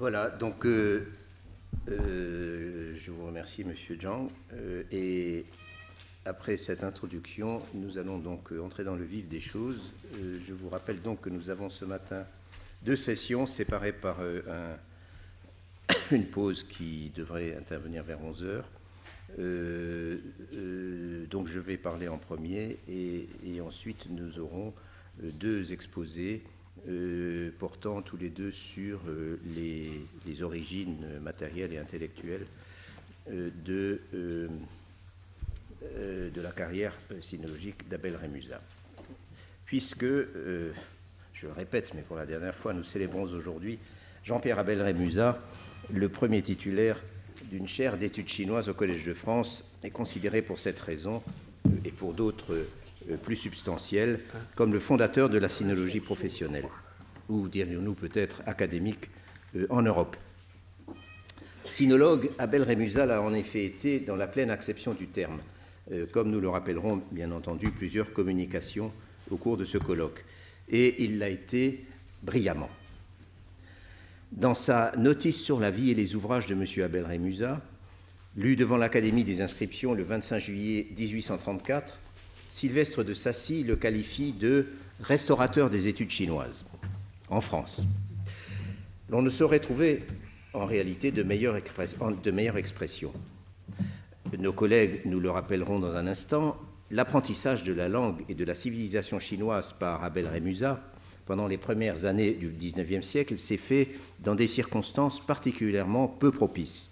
Voilà, donc je vous remercie, Monsieur Zhang. Et après cette introduction, nous allons donc entrer dans le vif des choses. Je vous rappelle donc que nous avons ce matin deux sessions séparées par une pause qui devrait intervenir vers 11 heures. Donc je vais parler en premier et ensuite nous aurons deux exposés portant tous les deux sur les origines matérielles et intellectuelles de la carrière sinologique d'Abel Rémusat. Puisque, je le répète, mais pour la dernière fois, nous célébrons aujourd'hui Jean-Pierre Abel Rémusat, le premier titulaire d'une chaire d'études chinoises au Collège de France, est considéré pour cette raison, et pour d'autres plus substantielles, comme le fondateur de la sinologie professionnelle, ou dirions-nous peut-être académique, en Europe. Sinologue, Abel Rémusat l'a en effet été dans la pleine acception du terme, comme nous le rappellerons bien entendu plusieurs communications au cours de ce colloque, et il l'a été brillamment. Dans sa notice sur la vie et les ouvrages de M. Abel Rémusat, lue devant l'Académie des inscriptions le 25 juillet 1834, Sylvestre de Sacy le qualifie de « restaurateur des études chinoises » en France. L'on ne saurait trouver en réalité de meilleure expression. Nos collègues nous le rappelleront dans un instant, l'apprentissage de la langue et de la civilisation chinoise par Abel Rémusat pendant les premières années du XIXe siècle s'est fait dans des circonstances particulièrement peu propices.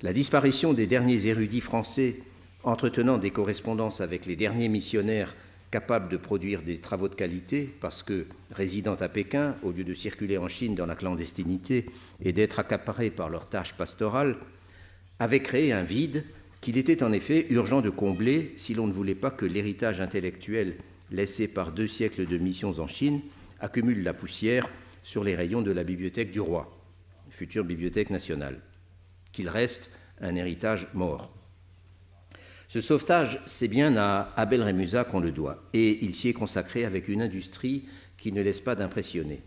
La disparition des derniers érudits français entretenant des correspondances avec les derniers missionnaires capables de produire des travaux de qualité, parce que, résidant à Pékin, au lieu de circuler en Chine dans la clandestinité et d'être accaparés par leurs tâches pastorales, avait créé un vide qu'il était en effet urgent de combler si l'on ne voulait pas que l'héritage intellectuel laissé par 2 siècles de missions en Chine accumule la poussière sur les rayons de la Bibliothèque du Roi, future Bibliothèque nationale, qu'il reste un héritage mort. Ce sauvetage, c'est bien à Abel Rémusat qu'on le doit, et il s'y est consacré avec une industrie qui ne laisse pas d'impressionner.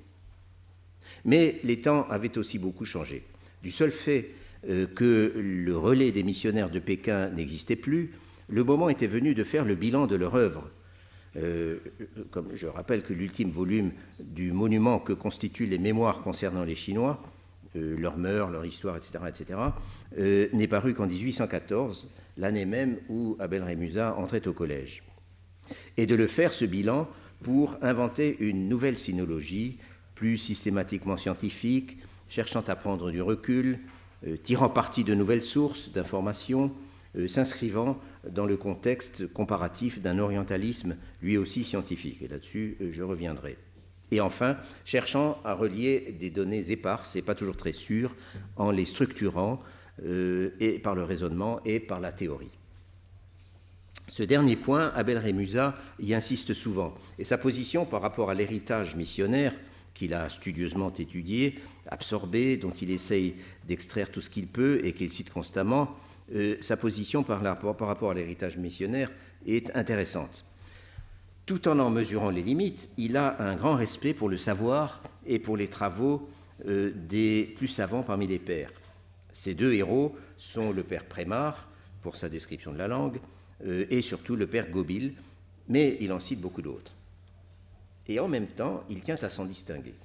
Mais les temps avaient aussi beaucoup changé. Du seul fait que le relais des missionnaires de Pékin n'existait plus, le moment était venu de faire le bilan de leur œuvre. Comme je rappelle que l'ultime volume du monument que constituent les mémoires concernant les Chinois, leurs mœurs, leur histoire, etc., n'est paru qu'en 1814, l'année même où Abel Rémusat entrait au collège. Et de le faire, ce bilan, pour inventer une nouvelle sinologie, plus systématiquement scientifique, cherchant à prendre du recul, tirant parti de nouvelles sources d'informations, s'inscrivant dans le contexte comparatif d'un orientalisme lui aussi scientifique. Et là-dessus, je reviendrai. Et enfin, cherchant à relier des données éparses et pas toujours très sûres en les structurant et par le raisonnement et par la théorie. Ce dernier point, Abel Rémusat y insiste souvent, et sa position par rapport à l'héritage missionnaire qu'il a studieusement étudié, absorbé, dont il essaye d'extraire tout ce qu'il peut et qu'il cite constamment, sa position par rapport à l'héritage missionnaire est intéressante. Tout en mesurant les limites, il a un grand respect pour le savoir et pour les travaux des plus savants parmi les pères. Ces deux héros sont le père Prémar, pour sa description de la langue, et surtout le père Gobil, mais il en cite beaucoup d'autres. Et en même temps, il tient à s'en distinguer.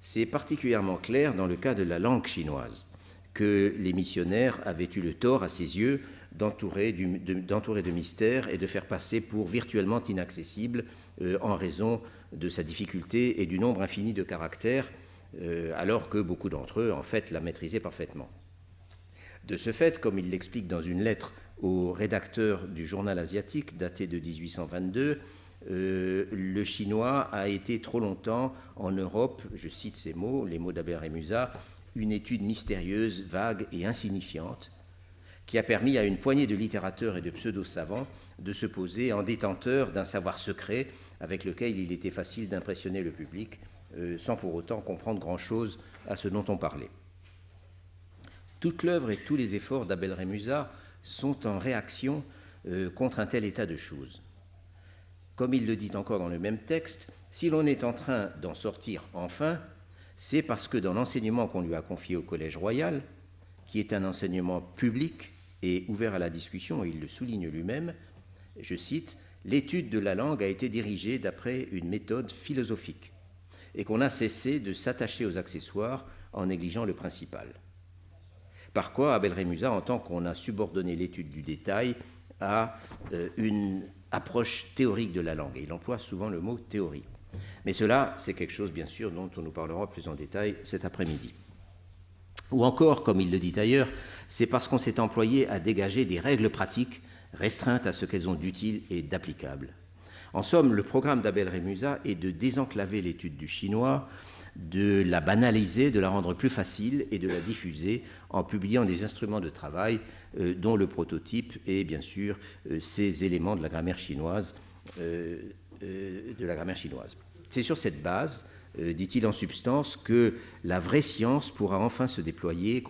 C'est particulièrement clair dans le cas de la langue chinoise, que les missionnaires avaient eu le tort, à ses yeux, d'entourer de mystères et de faire passer pour virtuellement inaccessible en raison de sa difficulté et du nombre infini de caractères, alors que beaucoup d'entre eux, en fait, la maîtrisaient parfaitement. De ce fait, comme il l'explique dans une lettre au rédacteur du journal asiatique, daté de 1822, le chinois a été trop longtemps en Europe, je cite ces mots, les mots d'Abel Rémusat, une étude mystérieuse, vague et insignifiante, qui a permis à une poignée de littérateurs et de pseudo-savants de se poser en détenteurs d'un savoir secret avec lequel il était facile d'impressionner le public, sans pour autant comprendre grand-chose à ce dont on parlait. Toute l'œuvre et tous les efforts d'Abel Rémusat sont en réaction contre un tel état de choses. Comme il le dit encore dans le même texte, si l'on est en train d'en sortir enfin, c'est parce que dans l'enseignement qu'on lui a confié au Collège Royal, qui est un enseignement public et ouvert à la discussion, et il le souligne lui-même, je cite, « L'étude de la langue a été dirigée d'après une méthode philosophique et qu'on a cessé de s'attacher aux accessoires en négligeant le principal. » Par quoi Abel Rémusat entend qu'on a subordonné l'étude du détail à une approche théorique de la langue. Et il emploie souvent le mot théorie. Mais cela, c'est quelque chose, bien sûr, dont on nous parlera plus en détail cet après-midi. Ou encore, comme il le dit ailleurs, c'est parce qu'on s'est employé à dégager des règles pratiques restreintes à ce qu'elles ont d'utile et d'applicable. En somme, le programme d'Abel Rémusat est de désenclaver l'étude du chinois, de la banaliser, de la rendre plus facile et de la diffuser en publiant des instruments de travail dont le prototype est bien sûr ces éléments de la grammaire chinoise. C'est sur cette base, dit-il en substance, que la vraie science pourra enfin se déployer,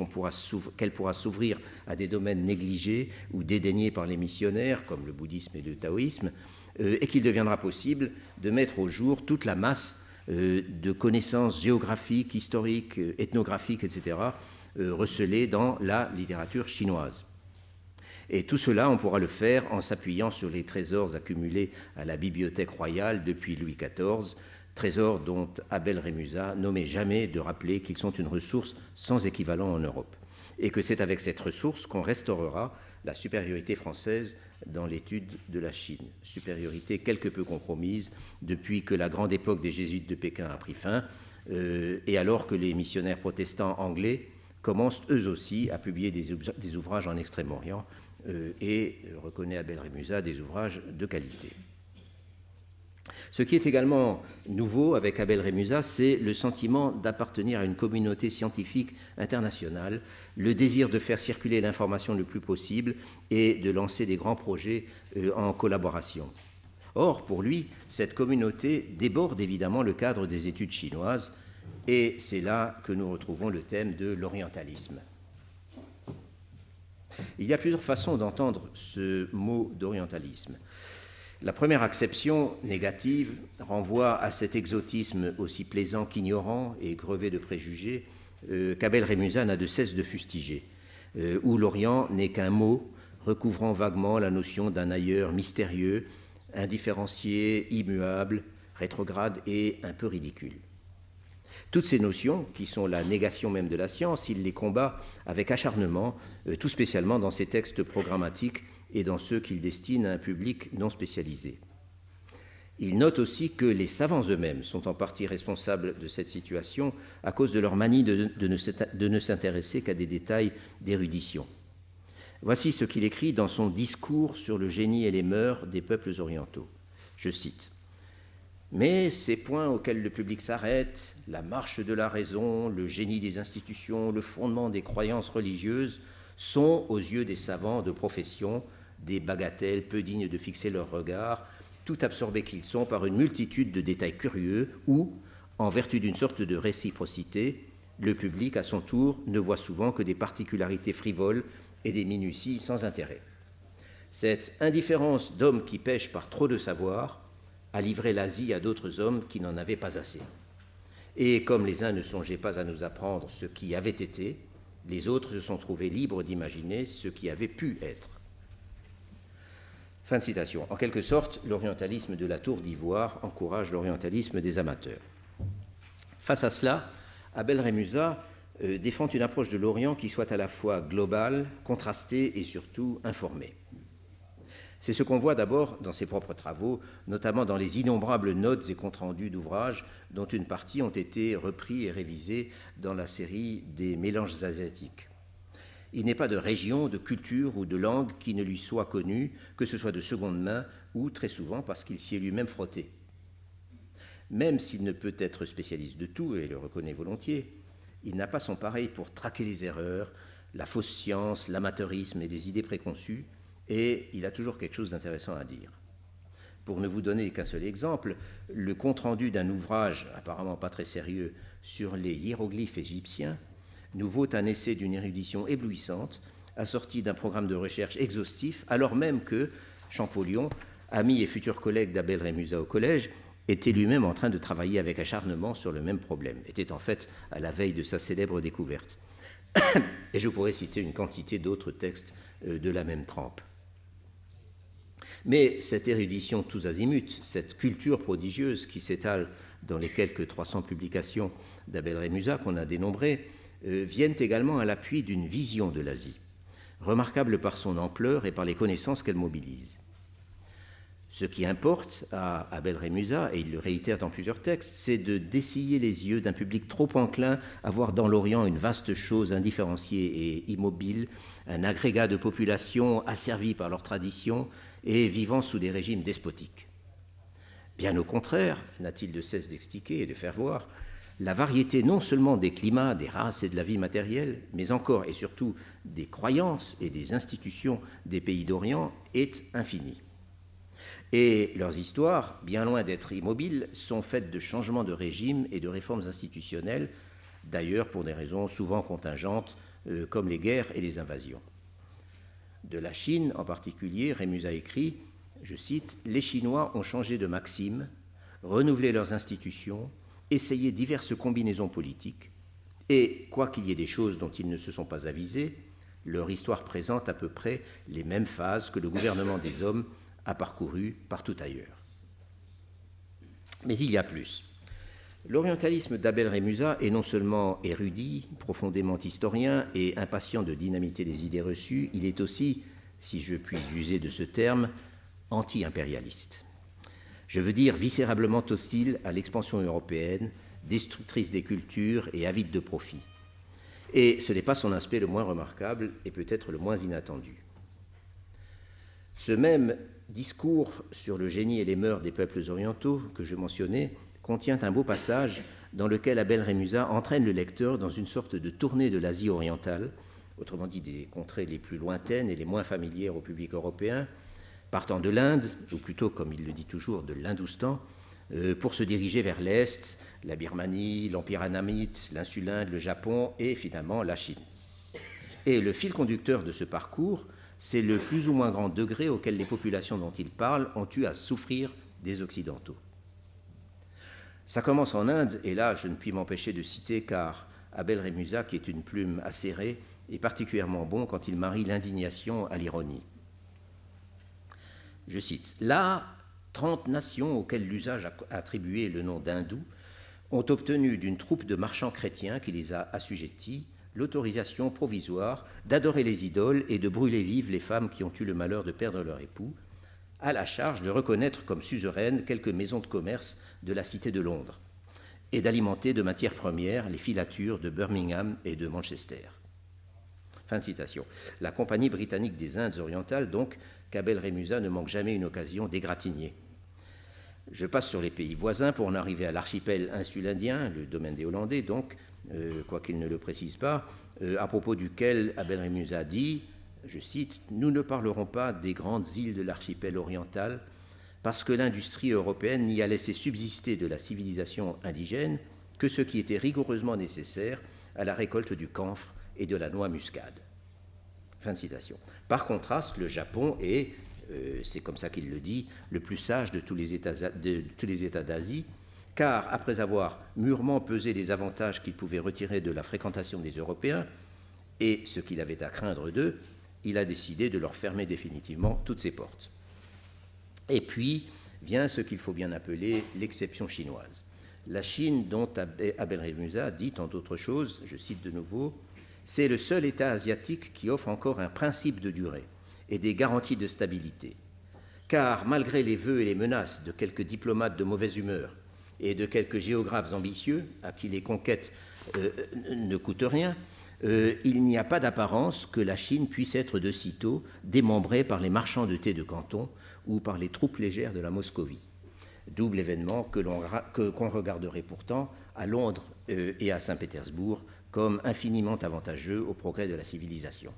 qu'elle pourra s'ouvrir à des domaines négligés ou dédaignés par les missionnaires, comme le bouddhisme et le taoïsme, et qu'il deviendra possible de mettre au jour toute la masse de connaissances géographiques, historiques, ethnographiques, etc., recelées dans la littérature chinoise. Et tout cela, on pourra le faire en s'appuyant sur les trésors accumulés à la Bibliothèque royale depuis Louis XIV, trésors dont Abel Rémusat n'omet jamais de rappeler qu'ils sont une ressource sans équivalent en Europe, et que c'est avec cette ressource qu'on restaurera la supériorité française dans l'étude de la Chine, supériorité quelque peu compromise depuis que la grande époque des jésuites de Pékin a pris fin, et alors que les missionnaires protestants anglais commencent eux aussi à publier des ouvrages en Extrême-Orient, et reconnaît Abel Rémusat des ouvrages de qualité. Ce qui est également nouveau avec Abel Rémusat, c'est le sentiment d'appartenir à une communauté scientifique internationale, le désir de faire circuler l'information le plus possible et de lancer des grands projets en collaboration. Or, pour lui, cette communauté déborde évidemment le cadre des études chinoises, et c'est là que nous retrouvons le thème de l'orientalisme. Il y a plusieurs façons d'entendre ce mot d'orientalisme. La première acception négative renvoie à cet exotisme aussi plaisant qu'ignorant et grevé de préjugés qu'Abel Rémusat n'a de cesse de fustiger, où l'Orient n'est qu'un mot recouvrant vaguement la notion d'un ailleurs mystérieux, indifférencié, immuable, rétrograde et un peu ridicule. Toutes ces notions, qui sont la négation même de la science, il les combat avec acharnement, tout spécialement dans ses textes programmatiques et dans ceux qu'il destine à un public non spécialisé. Il note aussi que les savants eux-mêmes sont en partie responsables de cette situation à cause de leur manie de ne s'intéresser qu'à des détails d'érudition. Voici ce qu'il écrit dans son discours sur le génie et les mœurs des peuples orientaux. Je cite. « Mais ces points auxquels le public s'arrête, la marche de la raison, le génie des institutions, le fondement des croyances religieuses, sont, aux yeux des savants de profession, des bagatelles peu dignes de fixer leur regard, tout absorbés qu'ils sont par une multitude de détails curieux où, en vertu d'une sorte de réciprocité, le public, à son tour, ne voit souvent que des particularités frivoles et des minuties sans intérêt. Cette indifférence d'hommes qui pêchent par trop de savoir a livré l'Asie à d'autres hommes qui n'en avaient pas assez. Et comme les uns ne songeaient pas à nous apprendre ce qui avait été, les autres se sont trouvés libres d'imaginer ce qui avait pu être. » Fin de citation. En quelque sorte, l'orientalisme de la tour d'ivoire encourage l'orientalisme des amateurs. Face à cela, Abel Rémusat défend une approche de l'Orient qui soit à la fois globale, contrastée et surtout informée. C'est ce qu'on voit d'abord dans ses propres travaux, notamment dans les innombrables notes et comptes rendus d'ouvrages dont une partie ont été repris et révisés dans la série des mélanges asiatiques. Il n'est pas de région, de culture ou de langue qui ne lui soit connue, que ce soit de seconde main ou très souvent parce qu'il s'y est lui-même frotté. Même s'il ne peut être spécialiste de tout, et le reconnaît volontiers, il n'a pas son pareil pour traquer les erreurs, la fausse science, l'amateurisme et des idées préconçues, et il a toujours quelque chose d'intéressant à dire. Pour ne vous donner qu'un seul exemple, le compte-rendu d'un ouvrage apparemment pas très sérieux sur les hiéroglyphes égyptiens nous vaut un essai d'une érudition éblouissante, assorti d'un programme de recherche exhaustif, alors même que Champollion, ami et futur collègue d'Abel Rémusat au collège, était lui-même en train de travailler avec acharnement sur le même problème, était en fait à la veille de sa célèbre découverte. Et je pourrais citer une quantité d'autres textes de la même trempe. Mais cette érudition tous azimuts, cette culture prodigieuse qui s'étale dans les quelques 300 publications d'Abel Rémusat qu'on a dénombrées, viennent également à l'appui d'une vision de l'Asie, remarquable par son ampleur et par les connaissances qu'elle mobilise. Ce qui importe à Abel Rémusat, et il le réitère dans plusieurs textes, c'est de dessiller les yeux d'un public trop enclin à voir dans l'Orient une vaste chose indifférenciée et immobile, un agrégat de population asservie par leurs traditions et vivant sous des régimes despotiques. Bien au contraire, n'a-t-il de cesse d'expliquer et de faire voir, la variété non seulement des climats, des races et de la vie matérielle, mais encore et surtout des croyances et des institutions des pays d'Orient est infinie. Et leurs histoires, bien loin d'être immobiles, sont faites de changements de régime et de réformes institutionnelles, d'ailleurs pour des raisons souvent contingentes, comme les guerres et les invasions. De la Chine en particulier, Rémusat écrit, je cite, « Les Chinois ont changé de maxime, renouvelé leurs institutions, essayé diverses combinaisons politiques, et, quoi qu'il y ait des choses dont ils ne se sont pas avisés, leur histoire présente à peu près les mêmes phases que le gouvernement des hommes a parcouru partout ailleurs. » Mais il y a plus. L'orientalisme d'Abel Rémusat est non seulement érudit, profondément historien et impatient de dynamiter les idées reçues, il est aussi, si je puis user de ce terme, anti-impérialiste. Je veux dire viscérablement hostile à l'expansion européenne, destructrice des cultures et avide de profit. Et ce n'est pas son aspect le moins remarquable et peut-être le moins inattendu. Ce même discours sur le génie et les mœurs des peuples orientaux que je mentionnais contient un beau passage dans lequel Abel Rémusat entraîne le lecteur dans une sorte de tournée de l'Asie orientale, autrement dit des contrées les plus lointaines et les moins familières au public européen, partant de l'Inde, ou plutôt, comme il le dit toujours, de l'Hindoustan, pour se diriger vers l'Est, la Birmanie, l'Empire annamite, l'insule Inde, le Japon et finalement la Chine. Et le fil conducteur de ce parcours, c'est le plus ou moins grand degré auquel les populations dont il parle ont eu à souffrir des Occidentaux. Ça commence en Inde, et là je ne puis m'empêcher de citer, car Abel Rémusat, qui est une plume acérée, est particulièrement bon quand il marie l'indignation à l'ironie. Je cite, « Là, 30 nations auxquelles l'usage a attribué le nom d'hindous ont obtenu d'une troupe de marchands chrétiens qui les a assujettis l'autorisation provisoire d'adorer les idoles et de brûler vives les femmes qui ont eu le malheur de perdre leur époux, à la charge de reconnaître comme suzeraines quelques maisons de commerce de la cité de Londres et d'alimenter de matières premières les filatures de Birmingham et de Manchester. » Fin de citation. La Compagnie britannique des Indes orientales, donc, qu'Abel Rémusat ne manque jamais une occasion d'égratigner. Je passe sur les pays voisins pour en arriver à l'archipel insule-indien, le domaine des Hollandais, donc, quoiqu'il ne le précise pas, à propos duquel Abel Rémusat dit, je cite, « Nous ne parlerons pas des grandes îles de l'archipel oriental, parce que l'industrie européenne n'y a laissé subsister de la civilisation indigène que ce qui était rigoureusement nécessaire à la récolte du camphre et de la noix muscade. » Fin de citation. Par contraste, le Japon est, c'est comme ça qu'il le dit, le plus sage de tous les États d'Asie, car après avoir mûrement pesé les avantages qu'il pouvait retirer de la fréquentation des Européens et ce qu'il avait à craindre d'eux, il a décidé de leur fermer définitivement toutes ses portes. Et puis vient ce qu'il faut bien appeler l'exception chinoise. La Chine, dont Abel Rémusat dit, entre autres choses, je cite de nouveau, « C'est le seul État asiatique qui offre encore un principe de durée et des garanties de stabilité. Car malgré les vœux et les menaces de quelques diplomates de mauvaise humeur et de quelques géographes ambitieux, à qui les conquêtes ne coûtent rien, il n'y a pas d'apparence que la Chine puisse être de sitôt démembrée par les marchands de thé de Canton ou par les troupes légères de la Moscovie. Double événement qu'on regarderait pourtant à Londres et à Saint-Pétersbourg comme infiniment avantageux au progrès de la civilisation. »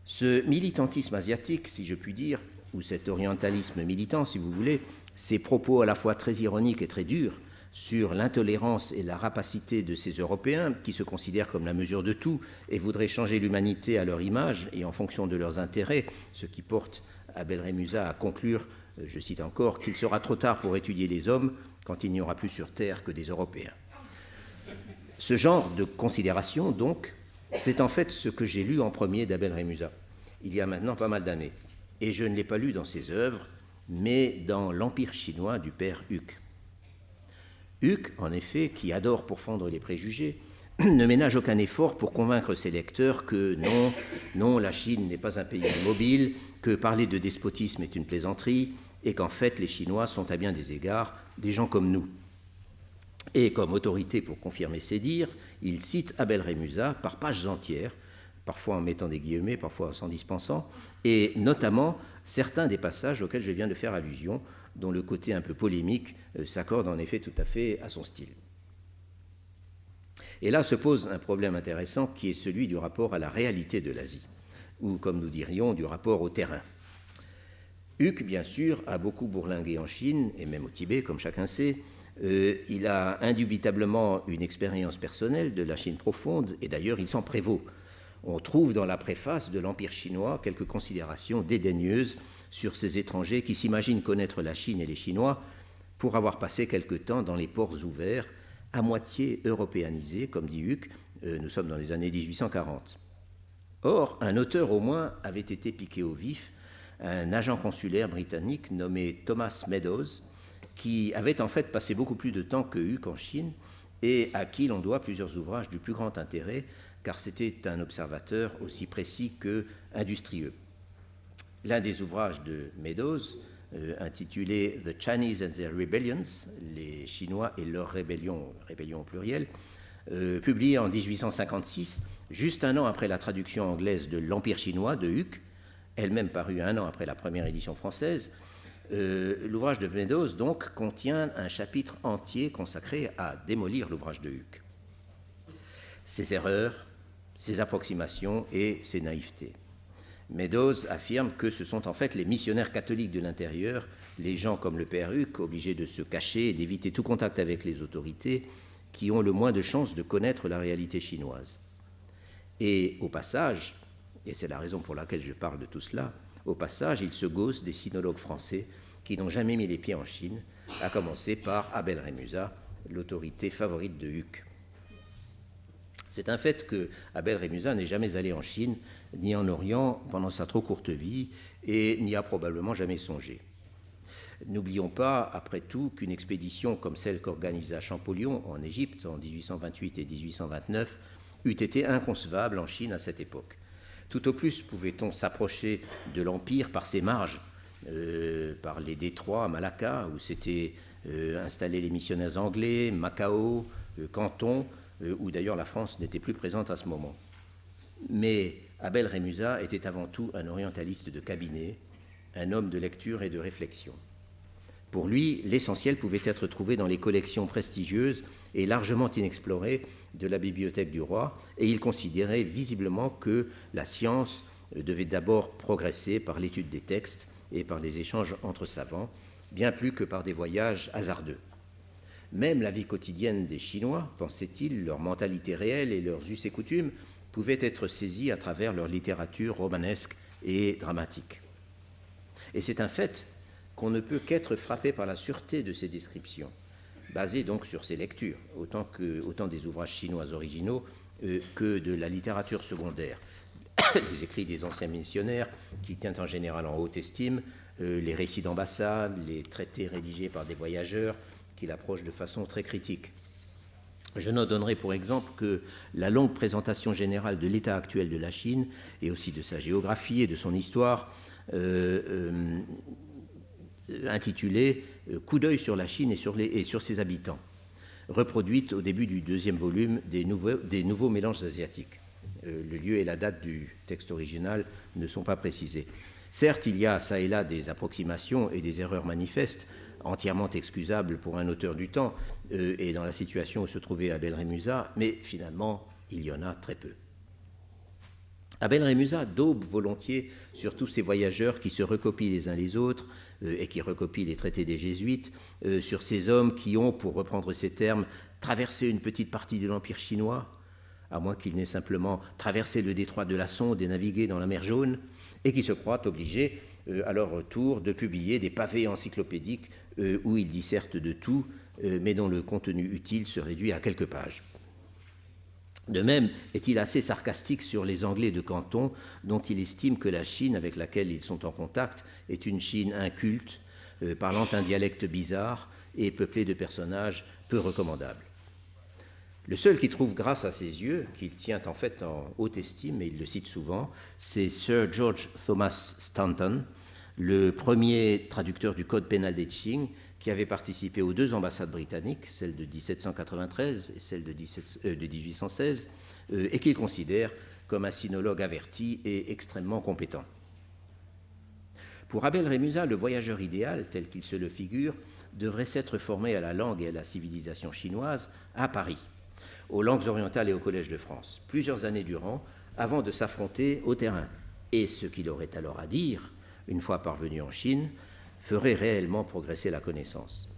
Ce militantisme asiatique, si je puis dire, ou cet orientalisme militant, si vous voulez, ces propos à la fois très ironiques et très durs, sur l'intolérance et la rapacité de ces Européens qui se considèrent comme la mesure de tout et voudraient changer l'humanité à leur image et en fonction de leurs intérêts, ce qui porte Abel Rémusat à conclure, je cite encore, qu'il sera trop tard pour étudier les hommes quand il n'y aura plus sur Terre que des Européens. Ce genre de considération, donc, c'est en fait ce que j'ai lu en premier d'Abel Rémusat, il y a maintenant pas mal d'années. Et je ne l'ai pas lu dans ses œuvres, mais dans l'Empire chinois du père Huc. Huc, en effet, qui adore pourfendre les préjugés, ne ménage aucun effort pour convaincre ses lecteurs que non, la Chine n'est pas un pays immobile, que parler de despotisme est une plaisanterie, et qu'en fait, les Chinois sont à bien des égards des gens comme nous. Et comme autorité pour confirmer ses dires, il cite Abel Rémusat par pages entières, parfois en mettant des guillemets, parfois en s'en dispensant, et notamment certains des passages auxquels je viens de faire allusion, dont le côté un peu polémique s'accorde en effet tout à fait à son style. Et là se pose un problème intéressant qui est celui du rapport à la réalité de l'Asie, ou comme nous dirions, du rapport au terrain. Huc, bien sûr, a beaucoup bourlingué en Chine, et même au Tibet, comme chacun sait. Il a indubitablement une expérience personnelle de la Chine profonde, et d'ailleurs il s'en prévaut. On trouve dans la préface de l'Empire chinois quelques considérations dédaigneuses sur ces étrangers qui s'imaginent connaître la Chine et les Chinois pour avoir passé quelque temps dans les ports ouverts, à moitié européanisés, comme dit Huc, nous sommes dans les années 1840. Or, un auteur au moins avait été piqué au vif, un agent consulaire britannique nommé Thomas Meadows, qui avait en fait passé beaucoup plus de temps que Huc en Chine et à qui l'on doit plusieurs ouvrages du plus grand intérêt, car c'était un observateur aussi précis que industrieux. L'un des ouvrages de Meadows, intitulé The Chinese and Their Rebellions, les Chinois et leurs rébellions au pluriel, publié en 1856, juste un an après la traduction anglaise de l'Empire chinois de Huc, elle-même parue un an après la première édition française. L'ouvrage de Meadows, donc, contient un chapitre entier consacré à démolir l'ouvrage de Huc. Ses erreurs, ses approximations et ses naïvetés. Meadows affirme que ce sont en fait les missionnaires catholiques de l'intérieur, les gens comme le père Huc, obligés de se cacher et d'éviter tout contact avec les autorités, qui ont le moins de chances de connaître la réalité chinoise. Et au passage, et c'est la raison pour laquelle je parle de tout cela, au passage, il se gausse des sinologues français qui n'ont jamais mis les pieds en Chine, à commencer par Abel Rémusat, l'autorité favorite de Huc. C'est un fait que Abel Rémusat n'est jamais allé en Chine ni en Orient pendant sa trop courte vie et n'y a probablement jamais songé. N'oublions pas, après tout, qu'une expédition comme celle qu'organisa Champollion en Égypte en 1828 et 1829 eût été inconcevable en Chine à cette époque. Tout au plus pouvait-on s'approcher de l'Empire par ses marges, par les détroits à Malacca, où s'étaient installés les missionnaires anglais, Macao, Canton, où d'ailleurs la France n'était plus présente à ce moment. Mais Abel Rémusat était avant tout un orientaliste de cabinet, un homme de lecture et de réflexion. Pour lui, l'essentiel pouvait être trouvé dans les collections prestigieuses et largement inexplorées de la bibliothèque du roi, et il considérait visiblement que la science devait d'abord progresser par l'étude des textes et par les échanges entre savants, bien plus que par des voyages hasardeux. Même la vie quotidienne des Chinois, pensait-il, leur mentalité réelle et leurs us et coutumes pouvaient être saisis à travers leur littérature romanesque et dramatique. Et c'est un fait qu'on ne peut qu'être frappé par la sûreté de ces descriptions, basées donc sur ces lectures, autant des ouvrages chinois originaux que de la littérature secondaire, les écrits des anciens missionnaires, qui tient en général en haute estime, les récits d'ambassade, les traités rédigés par des voyageurs, qu'il approche de façon très critique. Je n'en donnerai pour exemple que la longue présentation générale de l'état actuel de la Chine et aussi de sa géographie et de son histoire, intitulée « Coup d'œil sur la Chine et sur ses habitants », reproduite au début du deuxième volume des nouveaux mélanges asiatiques. Le lieu et la date du texte original ne sont pas précisés. Certes, il y a ça et là des approximations et des erreurs manifestes, entièrement excusables pour un auteur du temps et dans la situation où se trouvait Abel Rémusat, mais finalement, il y en a très peu. Abel Rémusat daube volontiers sur tous ces voyageurs qui se recopient les uns les autres et qui recopient les traités des Jésuites, sur ces hommes qui ont, pour reprendre ces termes, traversé une petite partie de l'Empire chinois, à moins qu'ils n'aient simplement traversé le détroit de la Sonde et navigué dans la mer Jaune, et qui se croient obligés, à leur retour, de publier des pavés encyclopédiques où ils dissertent de tout, mais dont le contenu utile se réduit à quelques pages. De même, est-il assez sarcastique sur les Anglais de Canton, dont il estime que la Chine avec laquelle ils sont en contact est une Chine inculte, parlant un dialecte bizarre et peuplée de personnages peu recommandables. Le seul qui trouve grâce à ses yeux, qu'il tient en fait en haute estime, et il le cite souvent, c'est Sir George Thomas Stanton, le premier traducteur du Code pénal des Qing, qui avait participé aux 2 ambassades britanniques, celle de 1793 et celle de 1816, et qu'il considère comme un sinologue averti et extrêmement compétent. Pour Abel Rémusat, le voyageur idéal, tel qu'il se le figure, devrait s'être formé à la langue et à la civilisation chinoise à Paris, aux langues orientales et au Collège de France, plusieurs années durant, avant de s'affronter au terrain. Et ce qu'il aurait alors à dire, une fois parvenu en Chine, ferait réellement progresser la connaissance.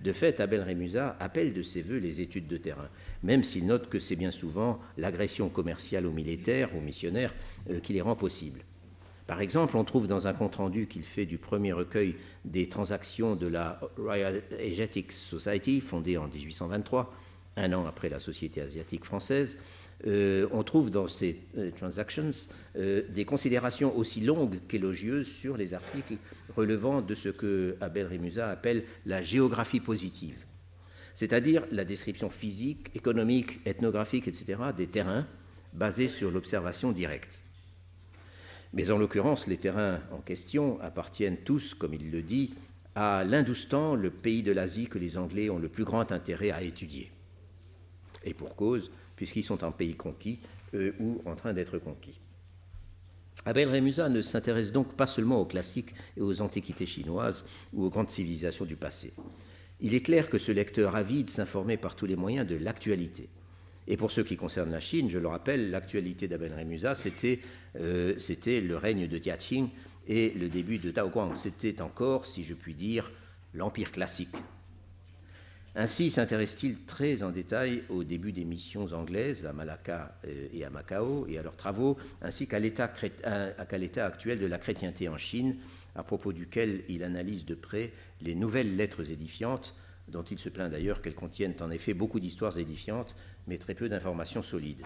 De fait, Abel Rémusat appelle de ses voeux les études de terrain, même s'il note que c'est bien souvent l'agression commerciale aux militaires, aux missionnaires, qui les rend possibles. Par exemple, on trouve dans un compte-rendu qu'il fait du premier recueil des transactions de la Royal Asiatic Society, fondée en 1823, un an après la Société asiatique française, on trouve dans ces transactions des considérations aussi longues qu'élogieuses sur les articles relevant de ce que Abel Rémusat appelle la géographie positive, c'est-à-dire la description physique, économique, ethnographique, etc., des terrains basés sur l'observation directe. Mais en l'occurrence, les terrains en question appartiennent tous, comme il le dit, à l'Hindoustan, le pays de l'Asie que les Anglais ont le plus grand intérêt à étudier. Et pour cause, puisqu'ils sont un pays conquis ou en train d'être conquis. Abel Rémusat ne s'intéresse donc pas seulement aux classiques et aux antiquités chinoises ou aux grandes civilisations du passé. Il est clair que ce lecteur avide s'informait par tous les moyens de l'actualité. Et pour ce qui concerne la Chine, je le rappelle, l'actualité d'Abel Rémusat, c'était le règne de Jiaqing et le début de Daoguang. C'était encore, si je puis dire, l'empire classique. Ainsi s'intéresse-t-il très en détail au début des missions anglaises à Malacca et à Macao et à leurs travaux, ainsi qu'à l'état actuel de la chrétienté en Chine, à propos duquel il analyse de près les nouvelles lettres édifiantes, dont il se plaint d'ailleurs qu'elles contiennent en effet beaucoup d'histoires édifiantes, mais très peu d'informations solides.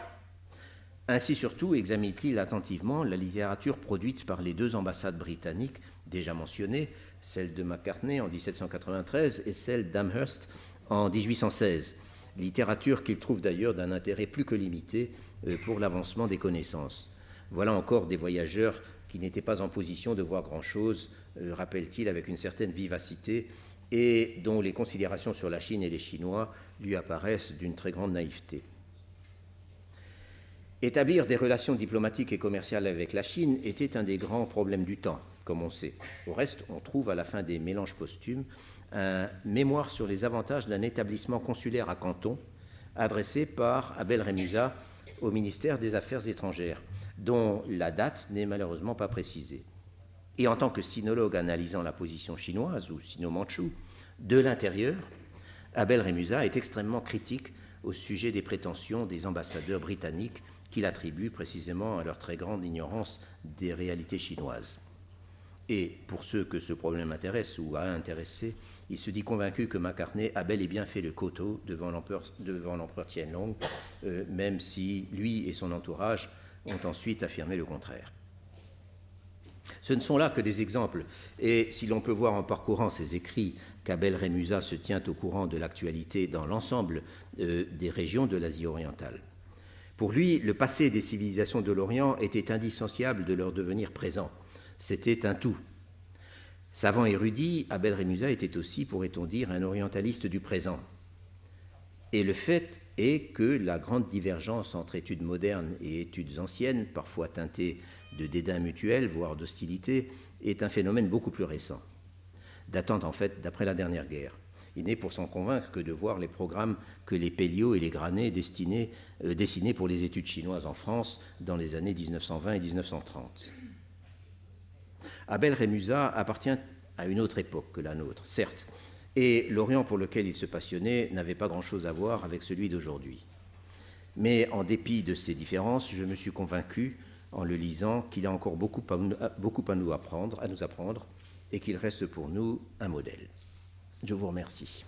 Ainsi surtout examine-t-il attentivement la littérature produite par les 2 ambassades britanniques déjà mentionnées, celle de Macartney en 1793 et celle d'Amherst en 1816, littérature qu'il trouve d'ailleurs d'un intérêt plus que limité pour l'avancement des connaissances. Voilà encore des voyageurs qui n'étaient pas en position de voir grand-chose, rappelle-t-il avec une certaine vivacité, et dont les considérations sur la Chine et les Chinois lui apparaissent d'une très grande naïveté. Établir des relations diplomatiques et commerciales avec la Chine était un des grands problèmes du temps, comme on sait. Au reste, on trouve à la fin des Mélanges posthumes un mémoire sur les avantages d'un établissement consulaire à Canton, adressé par Abel Rémusat au ministère des Affaires étrangères, dont la date n'est malheureusement pas précisée. Et en tant que sinologue analysant la position chinoise ou sino-mandchoue de l'intérieur, Abel Rémusat est extrêmement critique au sujet des prétentions des ambassadeurs britanniques qu'il attribue précisément à leur très grande ignorance des réalités chinoises. Et pour ceux que ce problème intéresse ou a intéressé, il se dit convaincu que Macartney a bel et bien fait le coteau devant l'empereur Tianlong, même si lui et son entourage ont ensuite affirmé le contraire. Ce ne sont là que des exemples, et si l'on peut voir en parcourant ces écrits qu'Abel Rémusat se tient au courant de l'actualité dans l'ensemble des régions de l'Asie orientale. Pour lui, le passé des civilisations de l'Orient était indissociable de leur devenir présent. C'était un tout. Savant érudit, Abel Rémusat était aussi, pourrait-on dire, un orientaliste du présent. Et le fait est que la grande divergence entre études modernes et études anciennes, parfois teintées de dédain mutuel, voire d'hostilité, est un phénomène beaucoup plus récent, datant en fait d'après la dernière guerre. Il n'est pour s'en convaincre que de voir les programmes que les Pelliot et les Granet dessinaient pour les études chinoises en France dans les années 1920 et 1930. Abel Rémusat appartient à une autre époque que la nôtre, certes, et l'Orient pour lequel il se passionnait n'avait pas grand-chose à voir avec celui d'aujourd'hui. Mais en dépit de ces différences, je me suis convaincu, en le lisant, qu'il a encore beaucoup à nous apprendre, et qu'il reste pour nous un modèle. Je vous remercie.